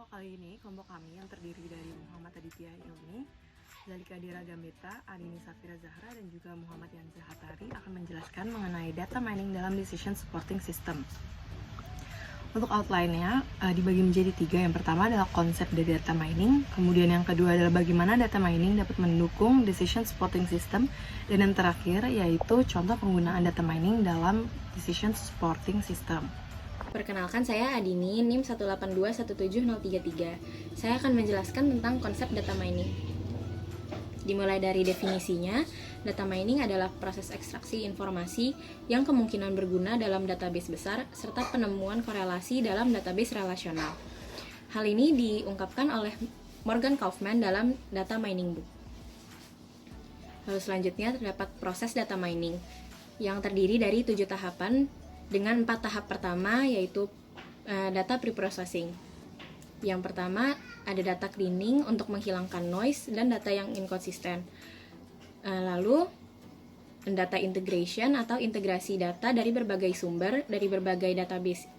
Kali ini kelompok kami yang terdiri dari Muhammad Aditya Ilmi, Zalika Dira Gambetta, Adini Safira Zahra, dan juga Muhammad Yanza Hatari akan menjelaskan mengenai data mining dalam Decision Supporting System. Untuk outline-nya dibagi menjadi 3. Yang pertama adalah konsep dari data mining, kemudian yang kedua adalah bagaimana data mining dapat mendukung Decision Supporting System, dan yang terakhir yaitu contoh penggunaan data mining dalam Decision Supporting System. Perkenalkan, saya Adini, NIM 1821733. Saya akan menjelaskan tentang konsep data mining. Dimulai dari definisinya, data mining adalah proses ekstraksi informasi yang kemungkinan berguna dalam database besar serta penemuan korelasi dalam database relasional. Hal ini diungkapkan oleh Morgan Kaufman dalam Data Mining Book. Lalu selanjutnya terdapat proses data mining yang terdiri dari 7 tahapan dengan 4 tahap pertama yaitu data preprocessing. Yang pertama ada data cleaning untuk menghilangkan noise dan data yang inkonsisten. Lalu data integration atau integrasi data dari berbagai sumber dari berbagai database.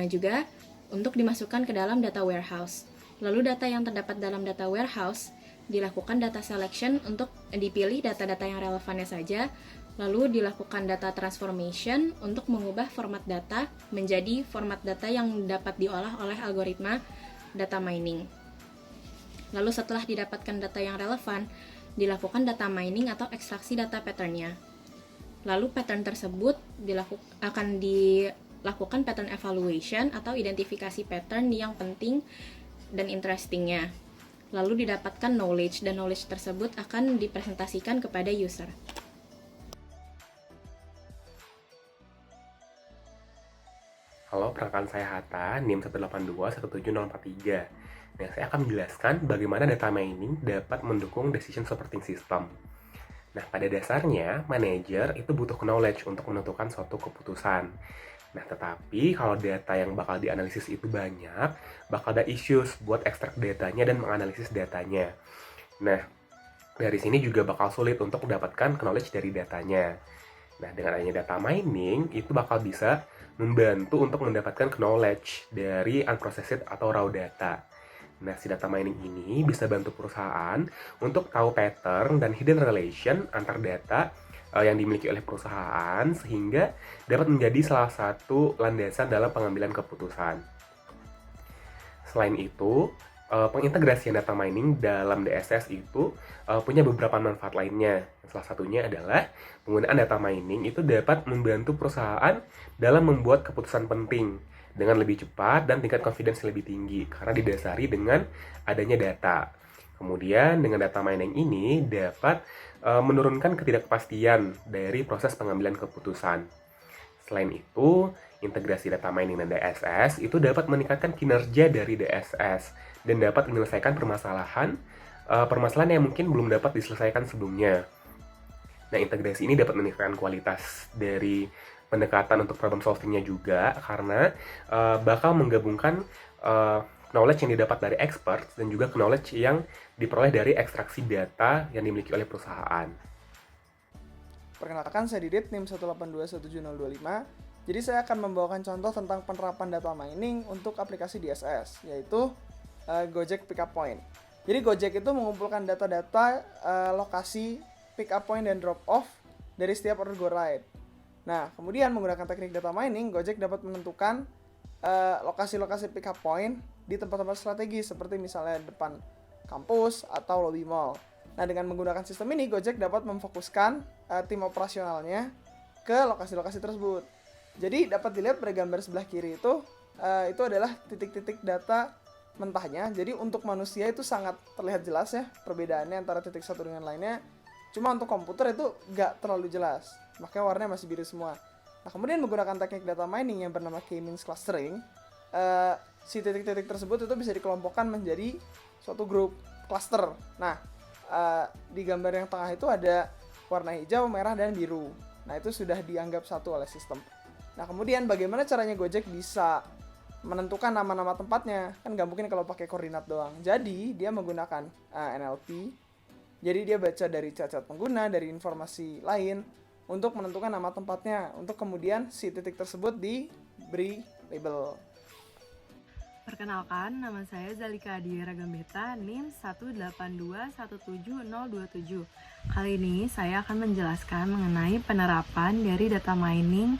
Juga untuk dimasukkan ke dalam data warehouse. Lalu data yang terdapat dalam data warehouse dilakukan data selection untuk dipilih data-data yang relevannya saja. Lalu dilakukan data transformation untuk mengubah format data menjadi format data yang dapat diolah oleh algoritma data mining. Lalu setelah didapatkan data yang relevan, dilakukan data mining atau ekstraksi data pattern-nya. Lalu pattern tersebut akan dilakukan pattern evaluation atau identifikasi pattern yang penting dan interesting-nya. Lalu didapatkan knowledge, dan knowledge tersebut akan dipresentasikan kepada user. Halo, perkenalkan saya Hatta, NIM 1821743. Nah, saya akan menjelaskan bagaimana data mining dapat mendukung Decision Supporting System. Nah, pada dasarnya, manajer itu butuh knowledge untuk menentukan suatu keputusan. Nah, tetapi kalau data yang bakal dianalisis itu banyak, bakal ada issues buat ekstrak datanya dan menganalisis datanya. Nah, dari sini juga bakal sulit untuk mendapatkan knowledge dari datanya. Nah, dengan adanya data mining, itu bakal bisa membantu untuk mendapatkan knowledge dari unprocessed atau raw data. Nah, si data mining ini bisa bantu perusahaan untuk tahu pattern dan hidden relation antar data yang dimiliki oleh perusahaan sehingga dapat menjadi salah satu landasan dalam pengambilan keputusan. Selain itu, pengintegrasian data mining dalam DSS itu punya beberapa manfaat lainnya. Salah satunya adalah penggunaan data mining itu dapat membantu perusahaan dalam membuat keputusan penting dengan lebih cepat dan tingkat confidence lebih tinggi karena didasari dengan adanya data. Kemudian dengan data mining ini dapat menurunkan ketidakpastian dari proses pengambilan keputusan. Selain itu, integrasi data mining dan DSS itu dapat meningkatkan kinerja dari DSS dan dapat menyelesaikan permasalahan yang mungkin belum dapat diselesaikan sebelumnya. Nah, integrasi ini dapat meningkatkan kualitas dari pendekatan untuk problem solving-nya juga karena bakal menggabungkan knowledge yang didapat dari expert dan juga knowledge yang diperoleh dari ekstraksi data yang dimiliki oleh perusahaan. Perkenalkan, saya Didit, NIM 182170025. Jadi saya akan membawakan contoh tentang penerapan data mining untuk aplikasi DSS, yaitu Gojek Pickup Point. Jadi Gojek itu mengumpulkan data-data lokasi pickup point dan drop off dari setiap order Go Ride. Nah, kemudian menggunakan teknik data mining, Gojek dapat menentukan lokasi-lokasi pickup point di tempat-tempat strategis seperti misalnya depan kampus atau lobby mall. Nah, dengan menggunakan sistem ini, Gojek dapat memfokuskan tim operasionalnya ke lokasi-lokasi tersebut. Jadi, dapat dilihat pada gambar sebelah kiri itu adalah titik-titik data mentahnya. Jadi, untuk manusia itu sangat terlihat jelas ya, perbedaannya antara titik satu dengan lainnya. Cuma untuk komputer itu nggak terlalu jelas, makanya warnanya masih biru semua. Nah, kemudian menggunakan teknik data mining yang bernama K-means clustering, si titik-titik tersebut itu bisa dikelompokkan menjadi suatu grup cluster. Nah, di gambar yang tengah itu ada warna hijau, merah, dan biru. Nah, itu sudah dianggap satu oleh sistem. Nah, kemudian bagaimana caranya Gojek bisa menentukan nama-nama tempatnya? Kan nggak mungkin kalau pakai koordinat doang. Jadi, dia menggunakan NLP. Jadi, dia baca dari cacat pengguna, dari informasi lain, untuk menentukan nama tempatnya. Untuk kemudian si titik tersebut diberi label. Perkenalkan, nama saya Zalika Adiera Gambetta, NIM 182170027. Kali ini saya akan menjelaskan mengenai penerapan dari data mining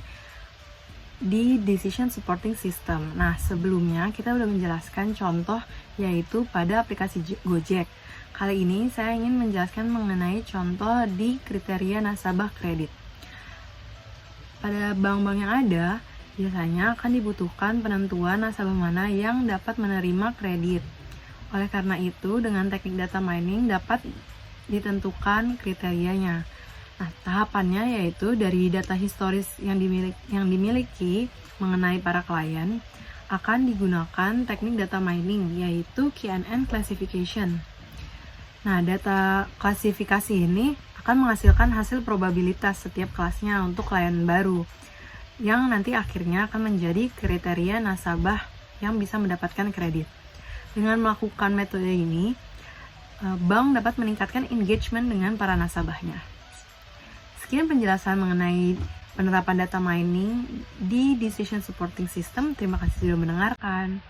di Decision Supporting System. Nah, sebelumnya kita udah menjelaskan contoh yaitu pada aplikasi Gojek. Kali ini saya ingin menjelaskan mengenai contoh di kriteria nasabah kredit. Pada bank-bank yang ada, biasanya akan dibutuhkan penentuan nasabah mana yang dapat menerima kredit. Oleh karena itu, dengan teknik data mining dapat ditentukan kriterianya. Nah, tahapannya yaitu dari data historis yang dimiliki mengenai para klien akan digunakan teknik data mining yaitu KNN classification. Nah, data klasifikasi ini akan menghasilkan hasil probabilitas setiap kelasnya untuk klien baru, yang nanti akhirnya akan menjadi kriteria nasabah yang bisa mendapatkan kredit. Dengan melakukan metode ini, bank dapat meningkatkan engagement dengan para nasabahnya. Sekian penjelasan mengenai penerapan data mining di Decision Supporting System. Terima kasih sudah mendengarkan.